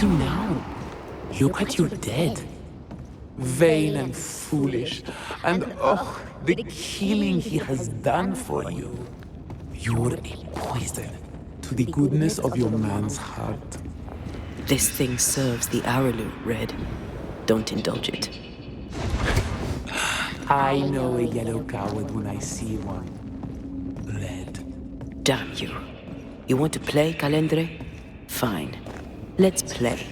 you now? Look at your dead. Vain and foolish. And oh, the killing he has done for you. You're a poison to the goodness of your man's heart. This thing serves the Araloo, Red. Don't indulge it. I know a yellow coward when I see one. Red. Damn you. You want to play, Calendre? Fine. Let's play.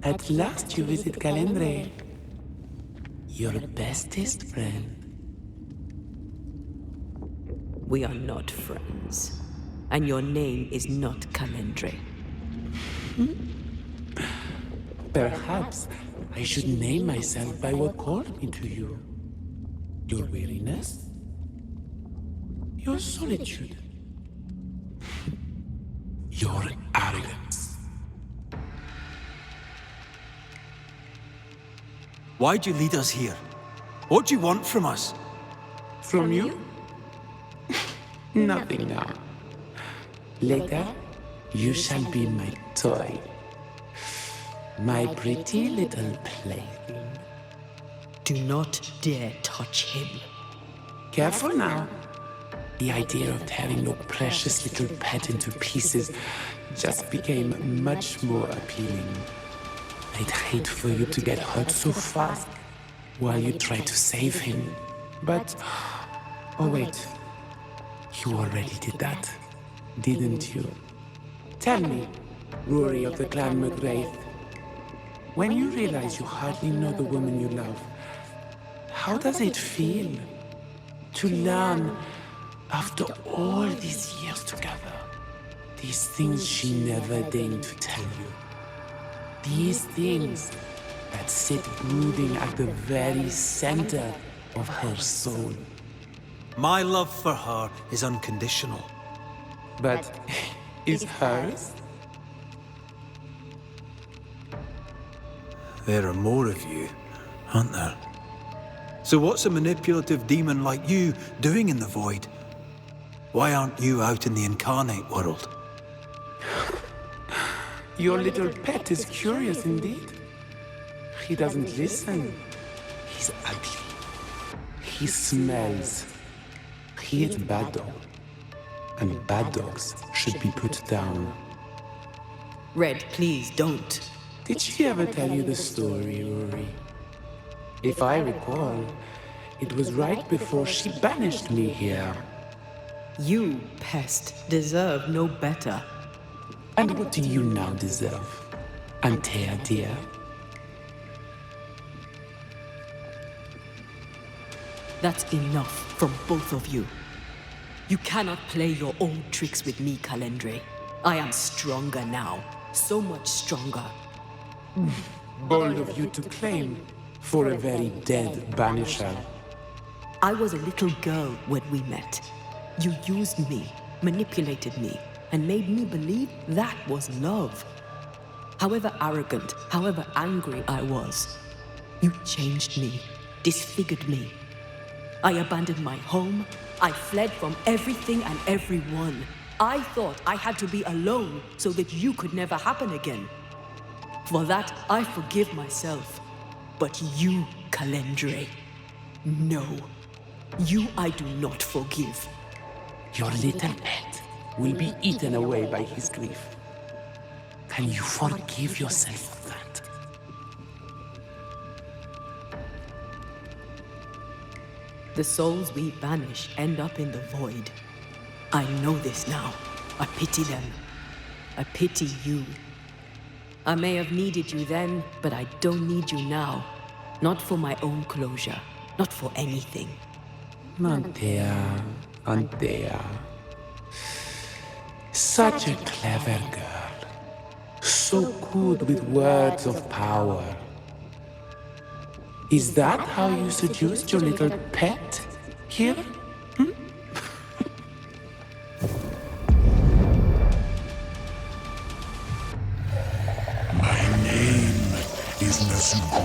At last you visit Calendre. Your bestest friend. We are not friends. And your name is not Calendre. Perhaps I should name myself by what called me to you. Your weariness? Your solitude? Your arrogance? Why'd you lead us here? What do you want from us? From you? Nothing now. Later, you shall be my toy. My pretty little plaything. Do not dare touch him. Careful now. The idea of tearing your precious little pet into pieces just became much more appealing. I'd hate for you to get hurt so fast while you try to save him. But, oh wait, you already did that, didn't you? Tell me, Rory of the clan Mac Raith, when you realize you hardly know the woman you love, how does it feel to learn, after all these years together, these things she never deigned to tell you? These things that sit brooding at the very center of her soul. My love for her is unconditional. But is hers? There are more of you, aren't there? So what's a manipulative demon like you doing in the void? Why aren't you out in the incarnate world? Your little pet is curious indeed. He doesn't listen. He's ugly. He smells. He is a bad dog. And bad dogs should be put down. Red, please don't. Did she ever tell you the story, Rory? If I recall, it was right before she banished me here. You, pest, deserve no better. And what do you now deserve, Antea dear? That's enough from both of you. You cannot play your old tricks with me, Calendre. I am stronger now. So much stronger. Bold of you to claim for a very dead Banisher. I was a little girl when we met. You used me, manipulated me, and made me believe that was love. However arrogant, however angry I was, you changed me, disfigured me. I abandoned my home. I fled from everything and everyone. I thought I had to be alone so that you could never happen again. For that, I forgive myself. But you, Calendre, no. You I do not forgive. Your little pet will be eaten away by his grief. Can you forgive yourself for that? The souls we banish end up in the void. I know this now. I pity them. I pity you. I may have needed you then, but I don't need you now. Not for my own closure. Not for anything. Antea, Antea. Such a clever girl. So good with words of power. Is that how you seduced your little pet here? My name is Nasuku,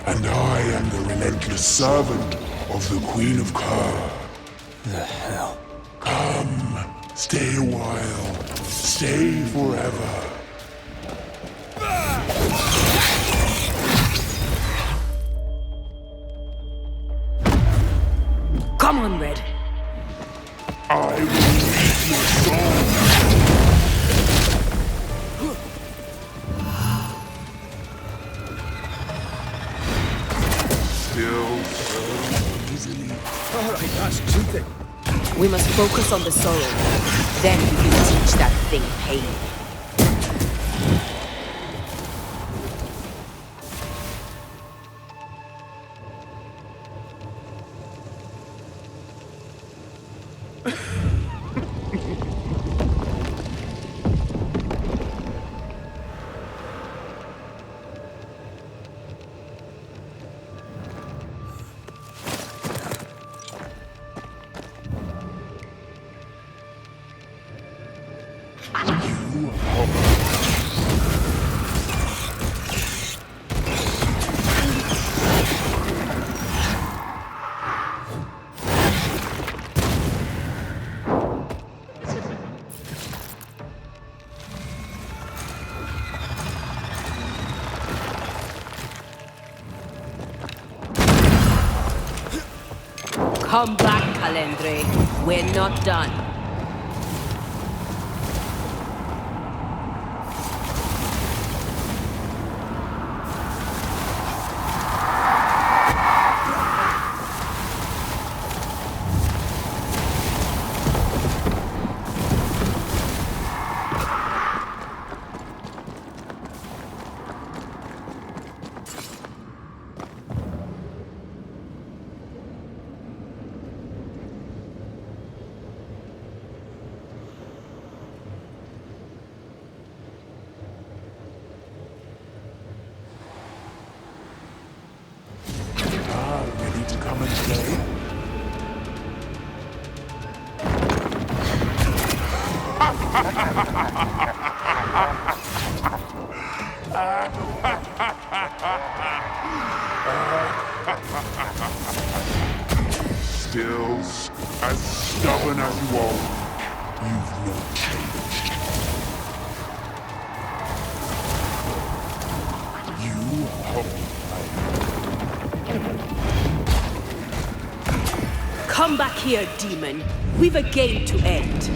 and I am the relentless servant of the Queen of Kher. The hell? Come, stay a while, stay forever. Come on, Red. I will read your soul. Still so easily. All right, that's cheating. We must focus on the sorrow. Then we can teach that thing pain. Come back, Calendre. We're not done. Ready to come and play? Still as stubborn as you are, you've not changed. You hope Come back here, demon. We've a game to end.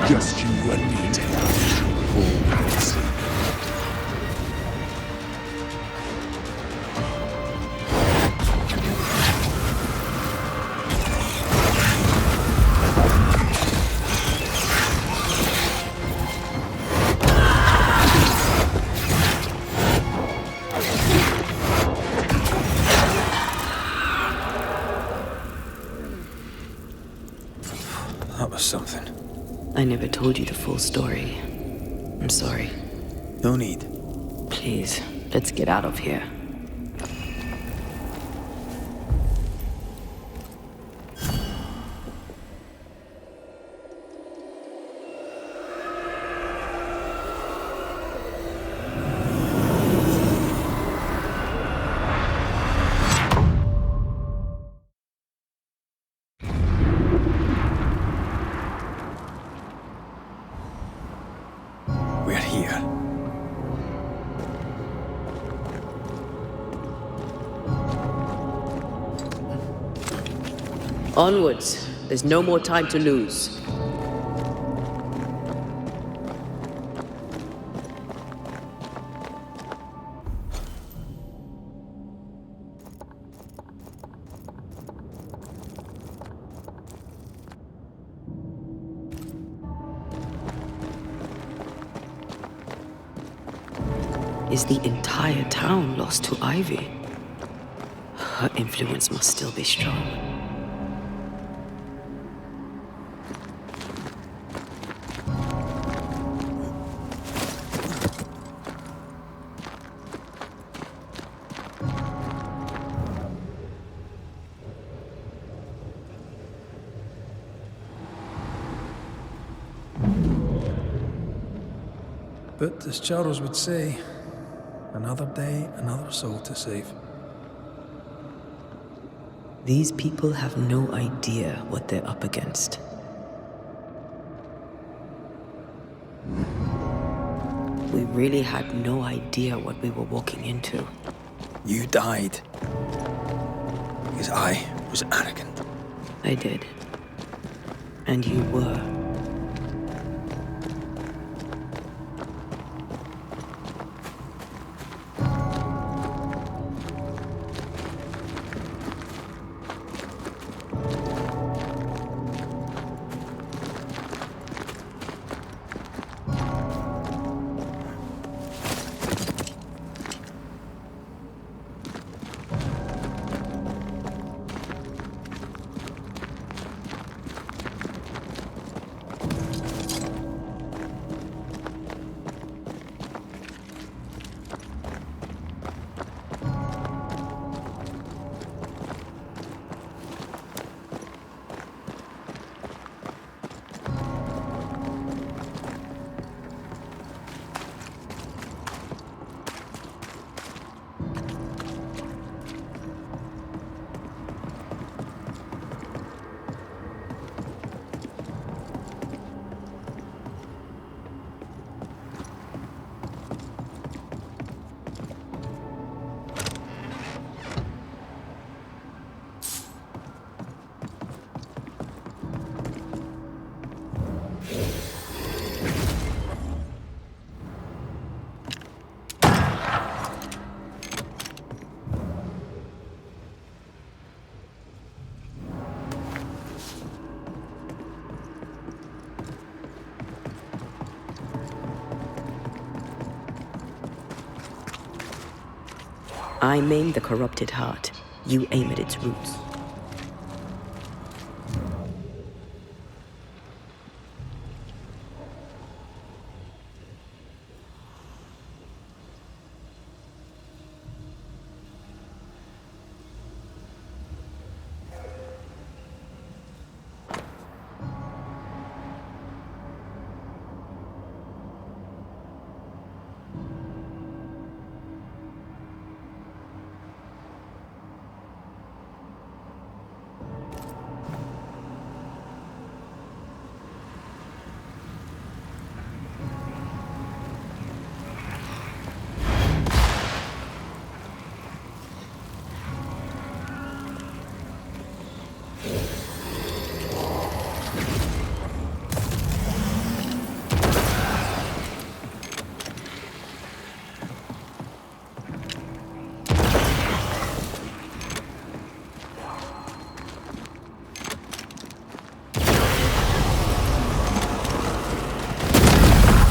just you and me together. Always. That was something. I never told you the full story. I'm sorry. No need. Please, let's get out of here. We're here. Onwards. There's no more time to lose. Is the entire town lost to Ivy? Her influence must still be strong. But as Charles would say, another day, another soul to save. These people have no idea what they're up against. We really had no idea what we were walking into. You died because I was arrogant. I did. And you were. I maim the corrupted heart. You aim at its roots.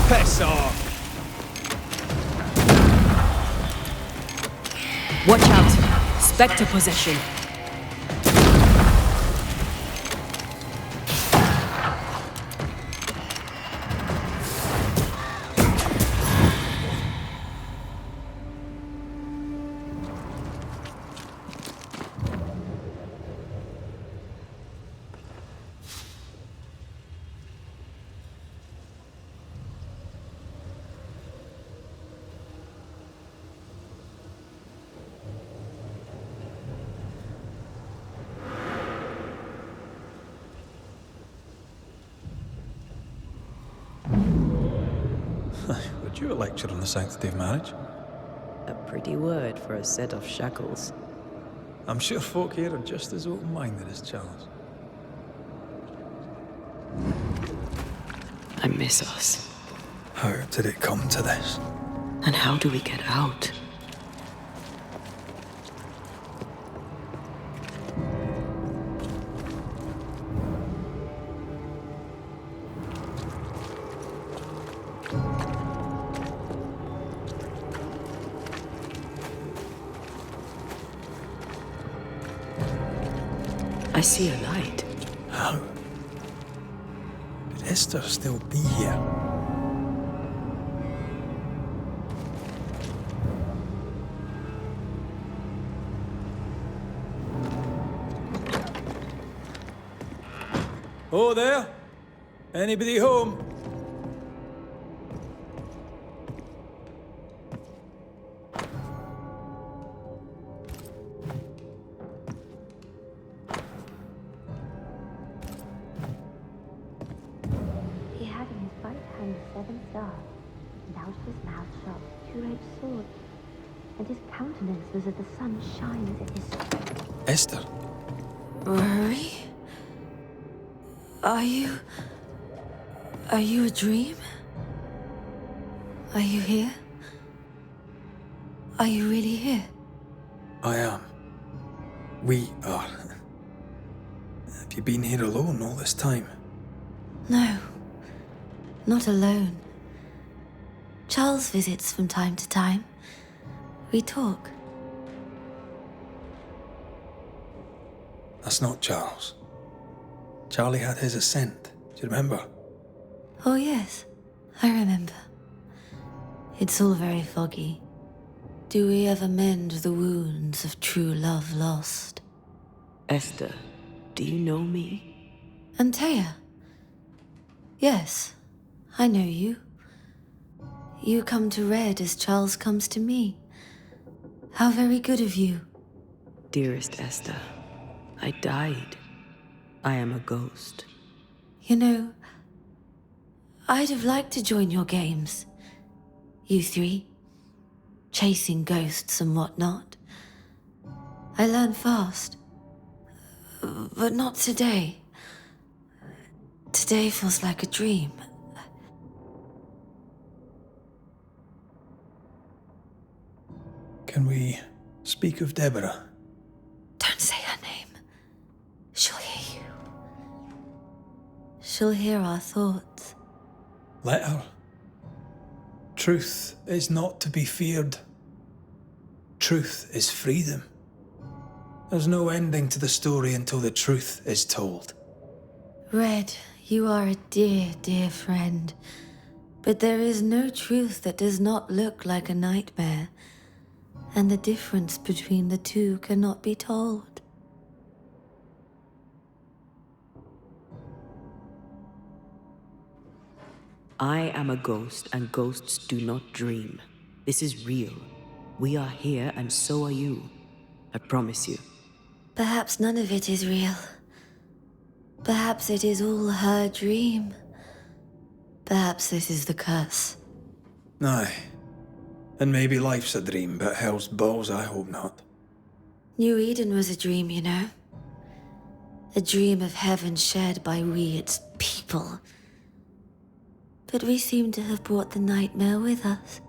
Piss off! Watch out! Spectre possession! Would you a lecture on the sanctity of marriage? A pretty word for a set of shackles. I'm sure folk here are just as open-minded as Charles. I miss us. How did it come to this? And how do we get out? I see a light. How? Could Esther still be here? Oh, there? Anybody home? He had in his right hand 7 stars, and out of his mouth shot 2-edged swords, and his countenance was as the sun shines in his strength. Esther? Rory? Are you a dream? Are you here? Are you really here? I am. We are. Have you been here alone all this time? No, not alone. Charles visits from time to time. We talk. That's not Charles. Charlie had his ascent. Do you remember? Oh yes, I remember. It's all very foggy. Do we ever mend the wounds of true love lost? Esther, do you know me? Antea? Yes, I know you. You come to Red as Charles comes to me. How very good of you. Dearest Esther, I died. I am a ghost. You know, I'd have liked to join your games. You 3, chasing ghosts and whatnot. I learn fast. But not today. Today feels like a dream. Can we speak of Deborah? Don't say her name. She'll hear you. She'll hear our thoughts. Let her. Truth is not to be feared. Truth is freedom. There's no ending to the story until the truth is told. Red, you are a dear, dear friend. But there is no truth that does not look like a nightmare. And the difference between the two cannot be told. I am a ghost, and ghosts do not dream. This is real. We are here, and so are you. I promise you. Perhaps none of it is real. Perhaps it is all her dream. Perhaps this is the curse. Aye. And maybe life's a dream, but hell's balls, I hope not. New Eden was a dream, you know. A dream of heaven shared by we, its people. But we seem to have brought the nightmare with us.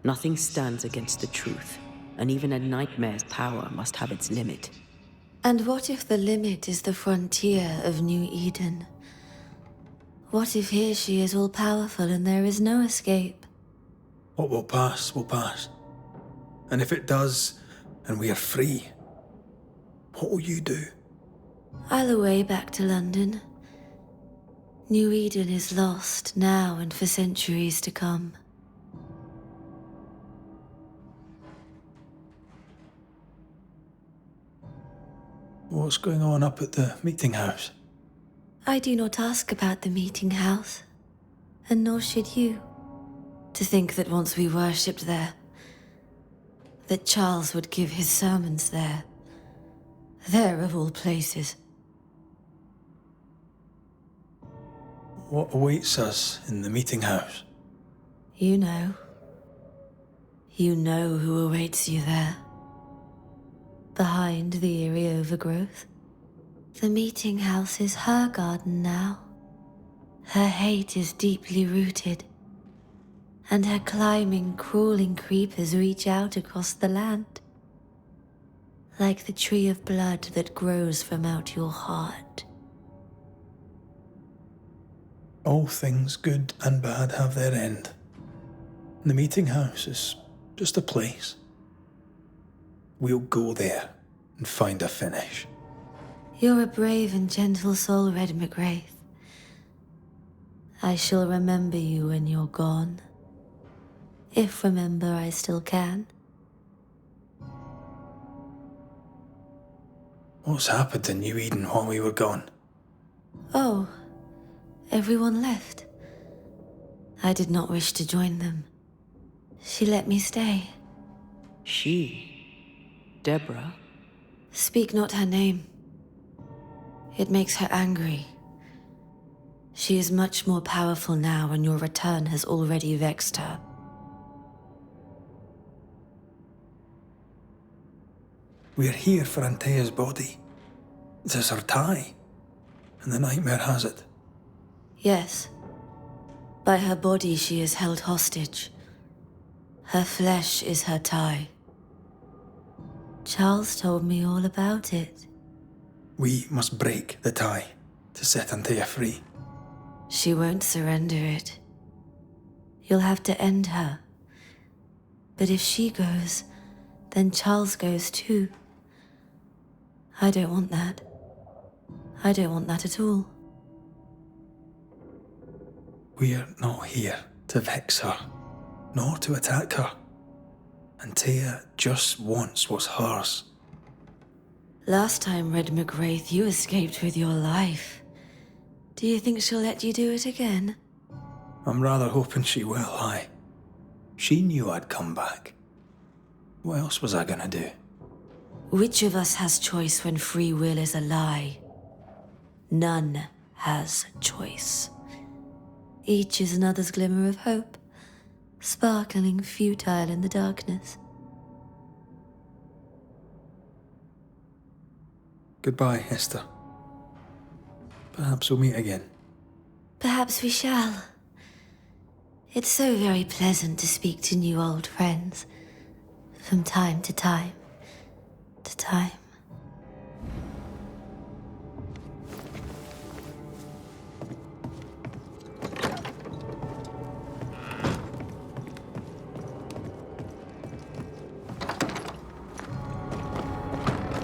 Nothing stands against the truth, and even a nightmare's power must have its limit. And what if the limit is the frontier of New Eden? What if here she is all-powerful and there is no escape? What will pass, will pass. And if it does, and we are free, what will you do? I'll away back to London. New Eden is lost now and for centuries to come. What's going on up at the meeting house? I do not ask about the meeting house, and nor should you. To think that once we worshipped there, that Charles would give his sermons there. There of all places. What awaits us in the meeting house? You know. You know who awaits you there. Behind the eerie overgrowth. The meeting house is her garden now. Her hate is deeply rooted. And her climbing, crawling creepers reach out across the land. Like the tree of blood that grows from out your heart. All things good and bad have their end. The meeting house is just a place. We'll go there and find a finish. You're a brave and gentle soul, Red Mac Raith. I shall remember you when you're gone. If remember I still can. What's happened to New Eden while we were gone? Oh, everyone left. I did not wish to join them. She let me stay. She? Deborah? Speak not her name. It makes her angry. She is much more powerful now, and your return has already vexed her. We're here for Antea's body. It is her tie, and the nightmare has it. Yes. By her body she is held hostage. Her flesh is her tie. Charles told me all about it. We must break the tie to set Antea free. She won't surrender it. You'll have to end her. But if she goes, then Charles goes too. I don't want that. I don't want that at all. We're not here to vex her, nor to attack her. Antea just wants what's hers. Last time, Red Mac Raith, you escaped with your life. Do you think she'll let you do it again? I'm rather hoping she will, aye. She knew I'd come back. What else was I gonna do? Which of us has choice when free will is a lie? None has choice. Each is another's glimmer of hope, sparkling futile in the darkness. Goodbye, Esther. Perhaps we'll meet again. Perhaps we shall. It's so very pleasant to speak to new old friends, from time to time to time.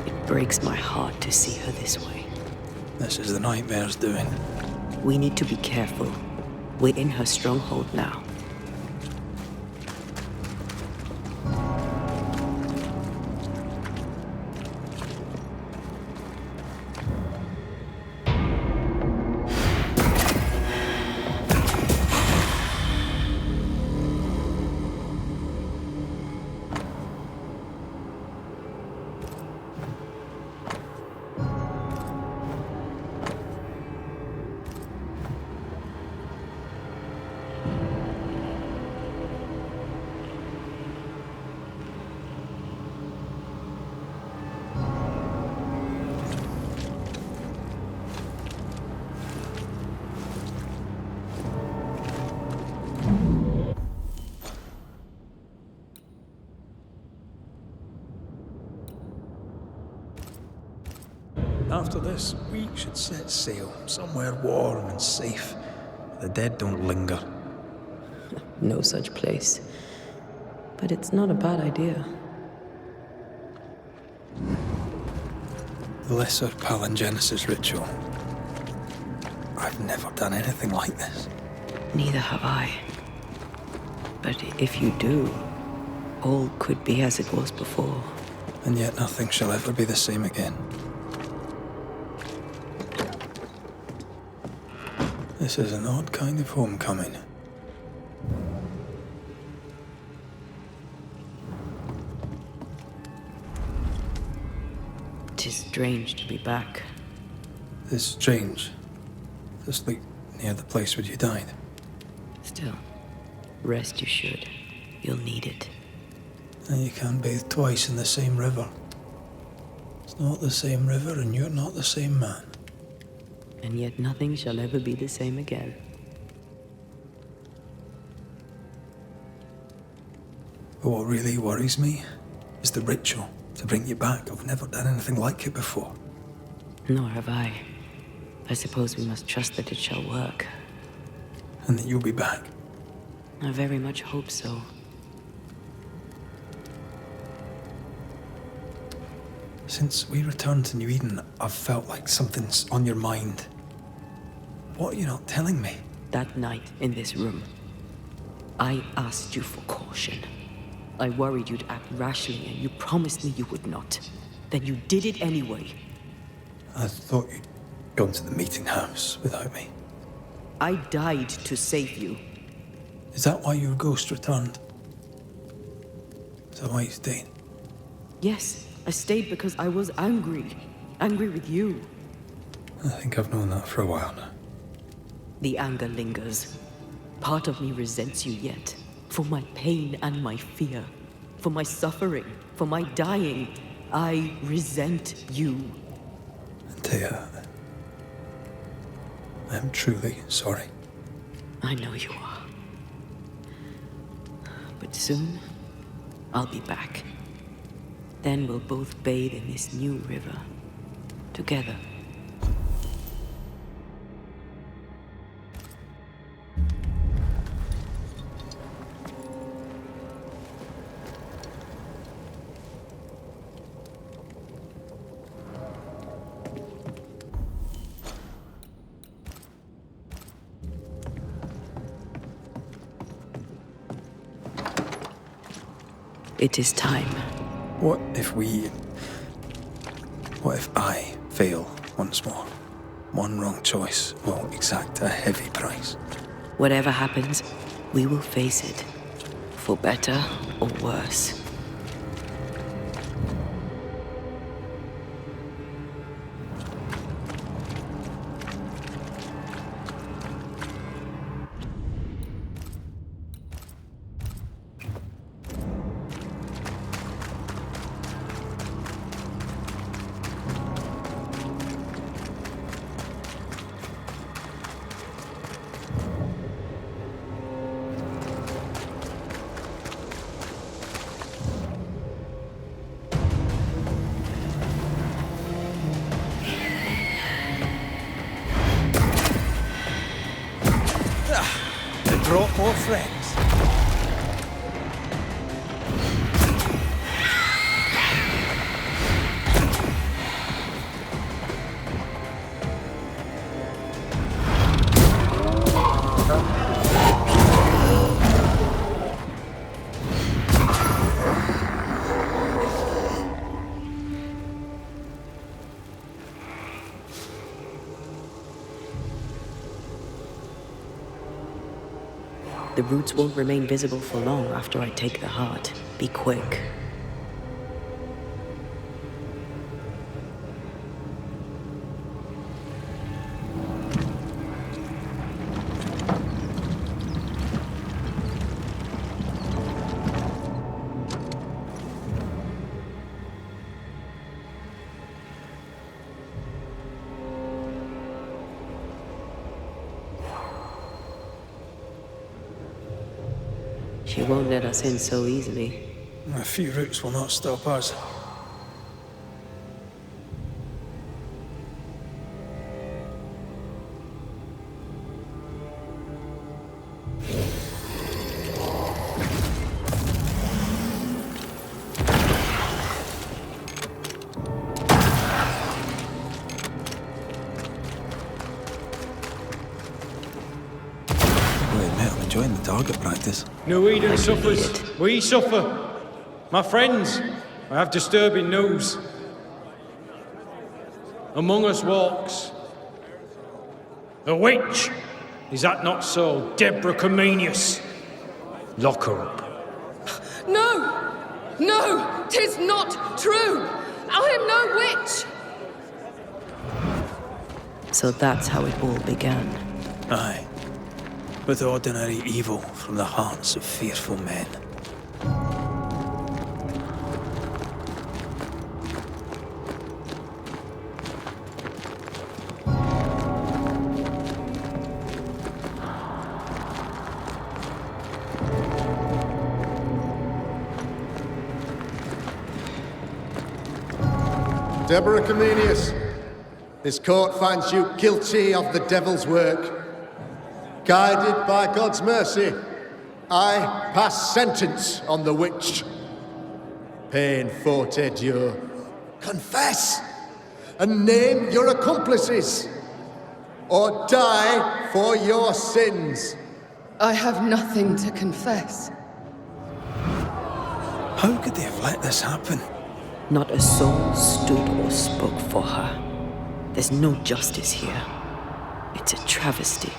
It breaks my heart to see her this way. This is the nightmare's doing. We need to be careful. We're in her stronghold now. After this, we should set sail somewhere warm and safe. The dead don't linger. No such place. But it's not a bad idea. The Lesser Palingenesis ritual. I've never done anything like this. Neither have I. But if you do, all could be as it was before. And yet nothing shall ever be the same again. This is an odd kind of homecoming. Tis strange to be back. It's strange. To sleep near the place where you died. Still, rest you should. You'll need it. And you can't bathe twice in the same river. It's not the same river and you're not the same man. And yet nothing shall ever be the same again. But what really worries me is the ritual to bring you back. I've never done anything like it before. Nor have I. I suppose we must trust that it shall work. And that you'll be back. I very much hope so. Since we returned to New Eden, I've felt like something's on your mind. What are you not telling me? That night in this room, I asked you for caution. I worried you'd act rashly, and you promised me you would not. Then you did it anyway. I thought you'd gone to the meeting house without me. I died to save you. Is that why your ghost returned? Is that why you stayed? Yes, I stayed because I was angry. Angry with you. I think I've known that for a while now. The anger lingers. Part of me resents you yet. For my pain and my fear. For my suffering. For my dying. I resent you. Antea, I'm truly sorry. I know you are. But soon, I'll be back. Then we'll both bathe in this new river. Together. It is time. What if I fail once more? One wrong choice will exact a heavy price. Whatever happens, we will face it. For better or worse. Brought more friends. The roots won't remain visible for long after I take the heart. Be quick. She won't let us in so easily. A few roots will not stop us. I'm enjoying the target practice. New Eden suffers. We suffer. My friends, I have disturbing news. Among us walks a witch. Is that not so, Deborah Comenius? Lock her up. No! No! 'Tis not true! I am no witch! So that's how it all began. Aye. With ordinary evil from the hearts of fearful men. Deborah Comenius, this court finds you guilty of the devil's work. Guided by God's mercy, I pass sentence on the witch. Pain forte Dieu. Confess and name your accomplices, or die for your sins. I have nothing to confess. How could they have let this happen? Not a soul stood or spoke for her. There's no justice here. It's a travesty.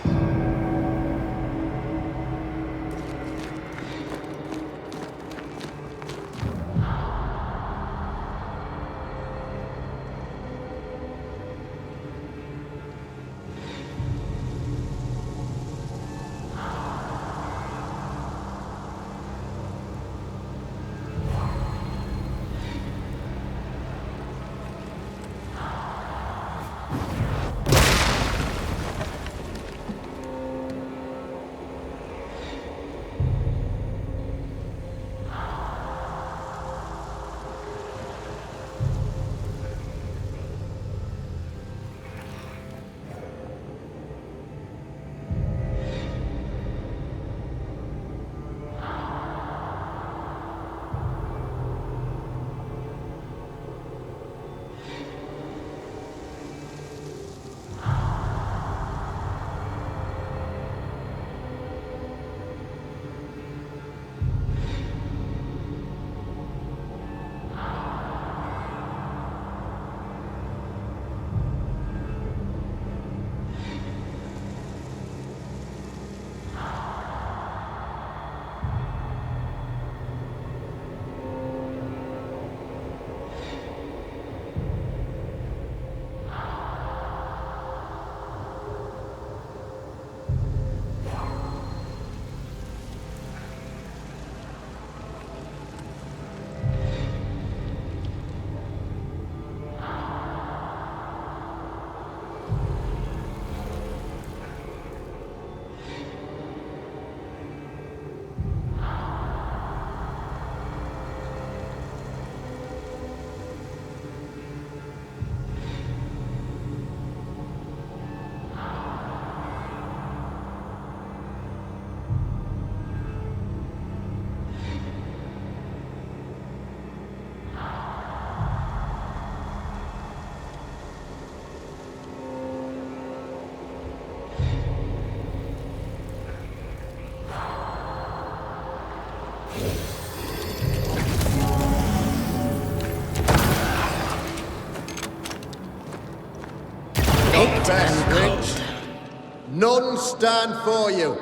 None stand for you.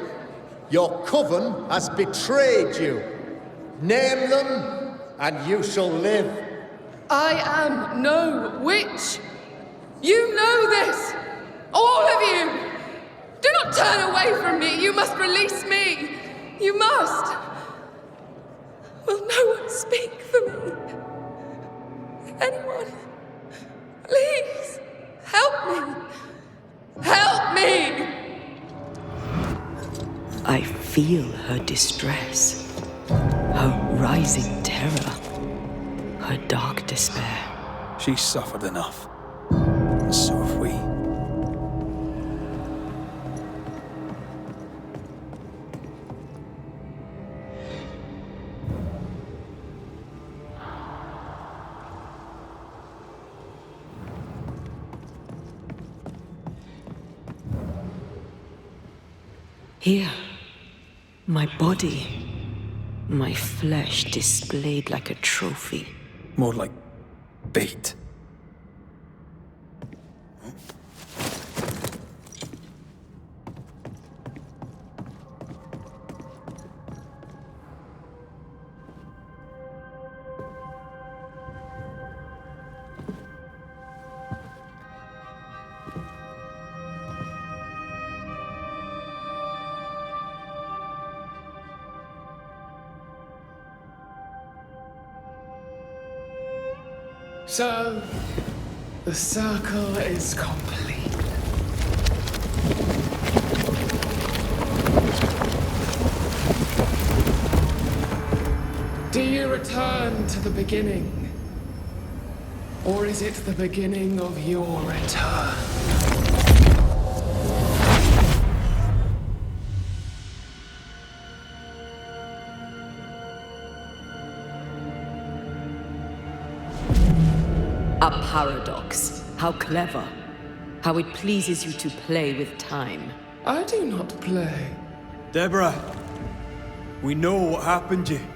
Your coven has betrayed you. Name them, and you shall live. I am no witch. You know this. All of you. Do not turn away from me. You must release me. You must. Will no one speak for me? Anyone? Please, help me. Help me! I feel her distress, her rising terror, her dark despair. She's suffered enough. And so have we. Here, my body, my flesh displayed like a trophy. More like bait. So, the circle is complete. Do you return to the beginning? Or is it the beginning of your return? A paradox. How clever. How it pleases you to play with time. I do not play. Deborah, we know what happened to you.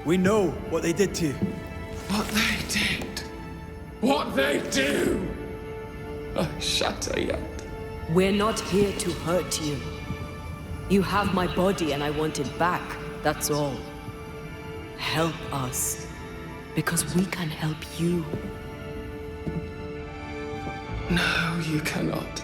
We know what they did to you. What they did. What they do. I shatter yet. We're not here to hurt you. You have my body and I want it back, that's all. Help us, because we can help you. No, you cannot.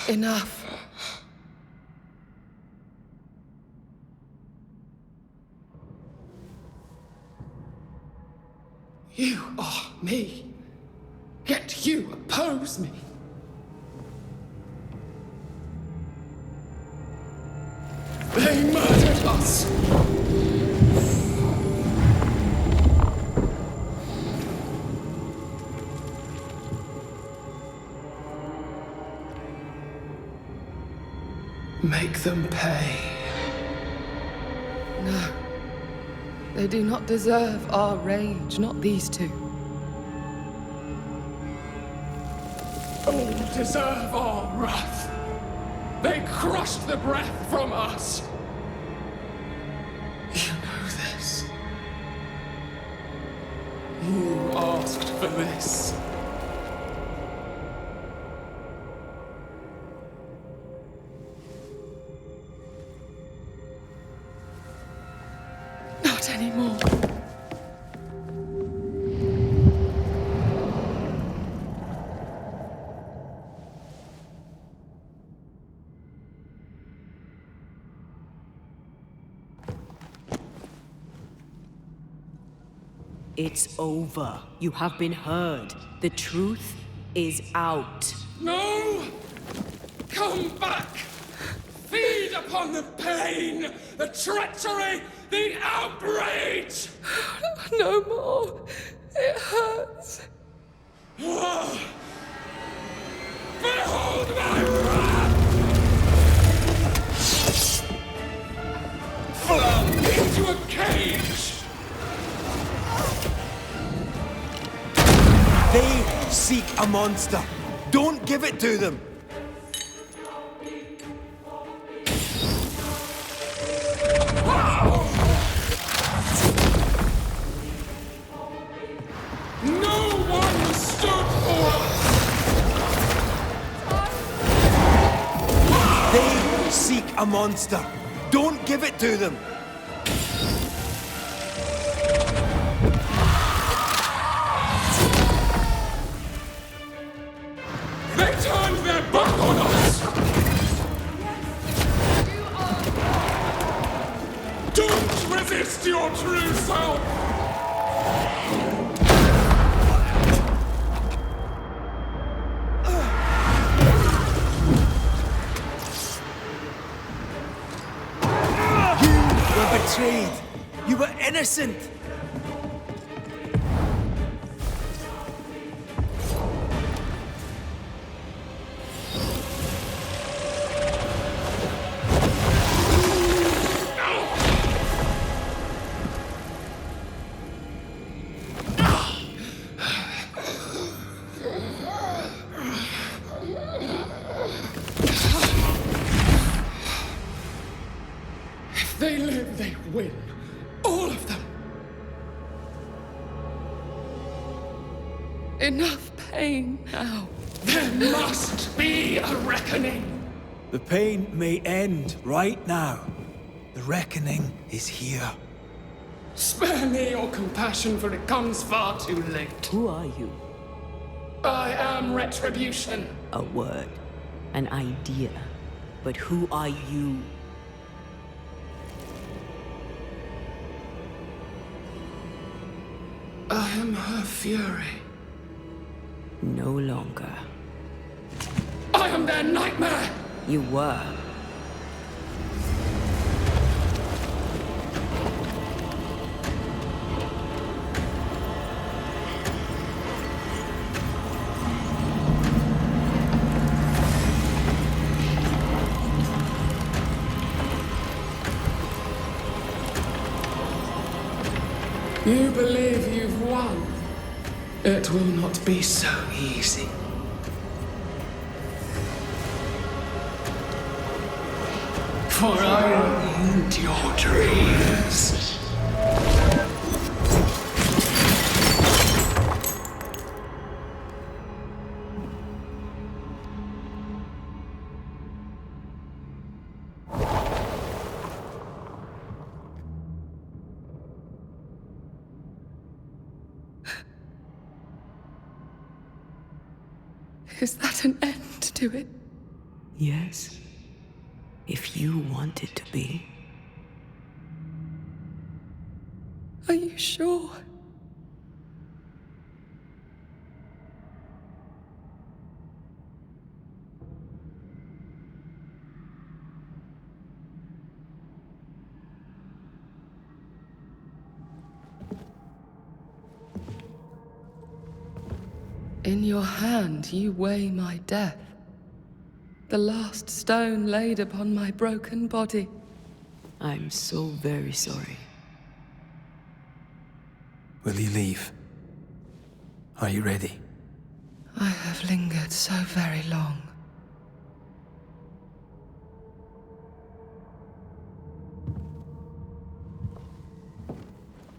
Enough. You are me, yet you oppose me. They murdered us. Make them pay. No. They do not deserve our rage, not these two. All deserve our wrath. They crushed the breath from us. You know this. You asked for this. Not anymore. It's over. You have been heard. The truth is out. No! Come back! Feed upon the pain, the treachery, the outrage! No more. It hurts. Behold my wrath! Flung into a cage! They seek a monster. Don't give it to them. No one stood for us! They seek a monster. Don't give it to them. They turned their back on us! Don't resist your true self! You were betrayed. You were innocent. If they live, they win. All of them. Enough pain now. There must be a reckoning. The pain may end right now. The reckoning is here. Spare me your compassion, for it comes far too late. Who are you? I am retribution. A word, an idea. But who are you? I am her fury. No longer. I am their nightmare! You were. You believe you've won? It will not be so easy. For I will eat your dreams. Is that an end to it? Yes. If you want it to be. Are you sure? In your hand you weigh my death. The last stone laid upon my broken body. I'm so very sorry. Will you leave? Are you ready? I have lingered so very long.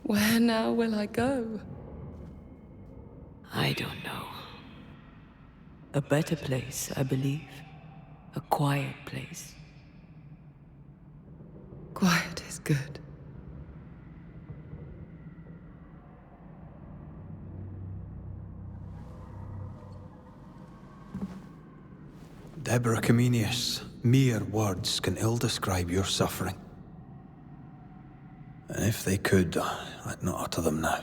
Where now will I go? I don't know. A better place, I believe. A quiet place. Quiet is good. Deborah Comenius, mere words can ill describe your suffering. And if they could, I'd not utter them now.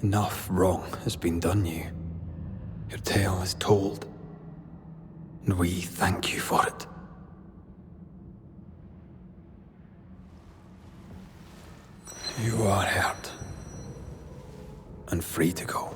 Enough wrong has been done you. Your tale is told, and we thank you for it. You are heard, and free to go.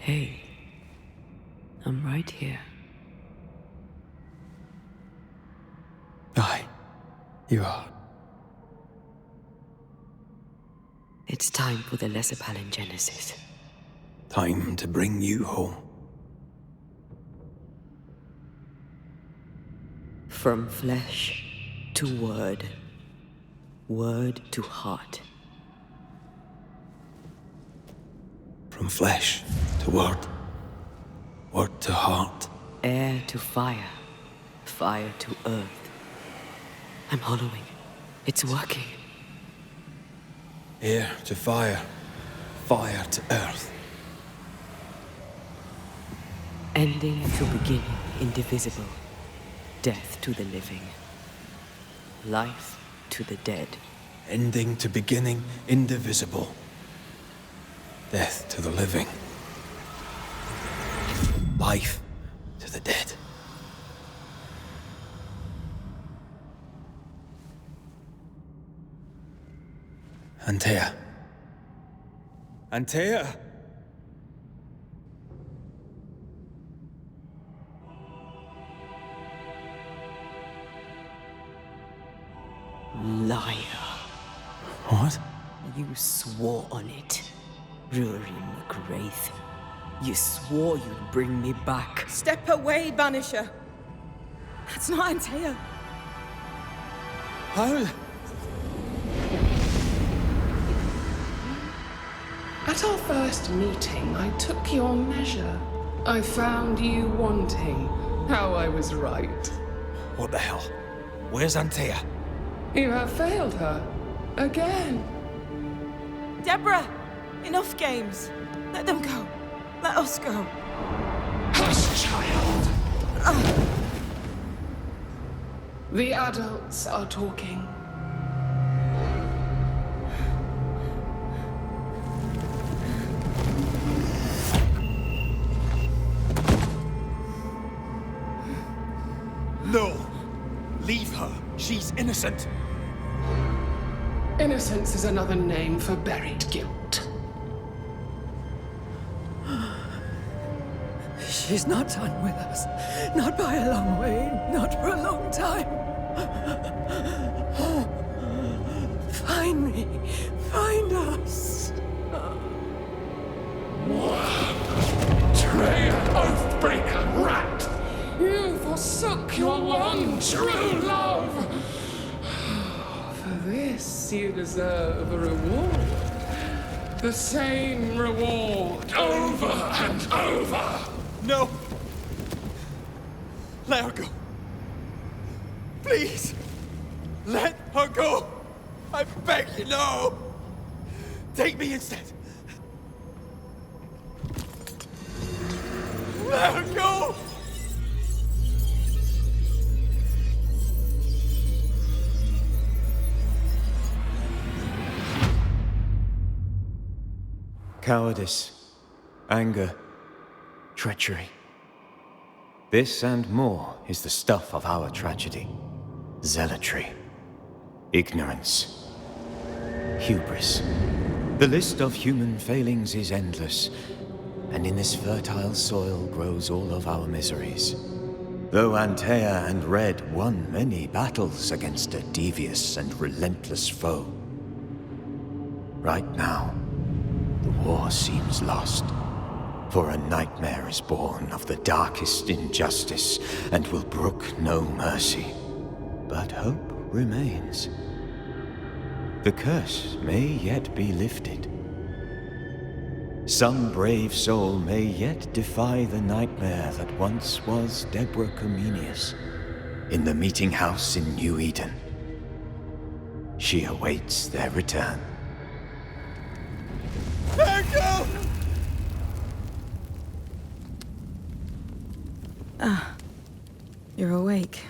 Hey, I'm right here. Aye, you are. It's time for the lesser palingenesis. Time to bring you home. From flesh to word. Word to heart. From flesh to word. Word to heart. Air to fire. Fire to earth. I'm hollowing. It's working. Air to fire. Fire to earth. Ending to beginning, indivisible. Death to the living. Life to the dead. Ending to beginning, indivisible. Death to the living. Life to the dead. Antea. Antea! Liar. What? You swore on it. Rory Mac Raith. You swore you'd bring me back. Step away, Banisher. That's not Antea. How? At our first meeting, I took your measure. I found you wanting. How I was right. What the hell? Where's Antea? You have failed her. Again. Deborah! Enough games. Let them go. Let us go. Hush, child! The adults are talking. No! Leave her. She's innocent. Innocence is another name for buried guilt. She's not done with us. Not by a long way. Not for a long time. Find me. Find us. Traitor, oathbreaker, rat! You forsook your one true love. For this you deserve a reward. The same reward over and over. No! Let her go. Please! Let her go! I beg you, no! Take me instead! Let her go! Cowardice, anger, treachery. This and more is the stuff of our tragedy. Zealotry, ignorance, hubris. The list of human failings is endless, and in this fertile soil grows all of our miseries. Though Antea and Red won many battles against a devious and relentless foe, right now, the war seems lost. For a nightmare is born of the darkest injustice and will brook no mercy. But hope remains. The curse may yet be lifted. Some brave soul may yet defy the nightmare that once was Deborah Comenius in the meeting house in New Eden. She awaits their return. Let her go! You're awake.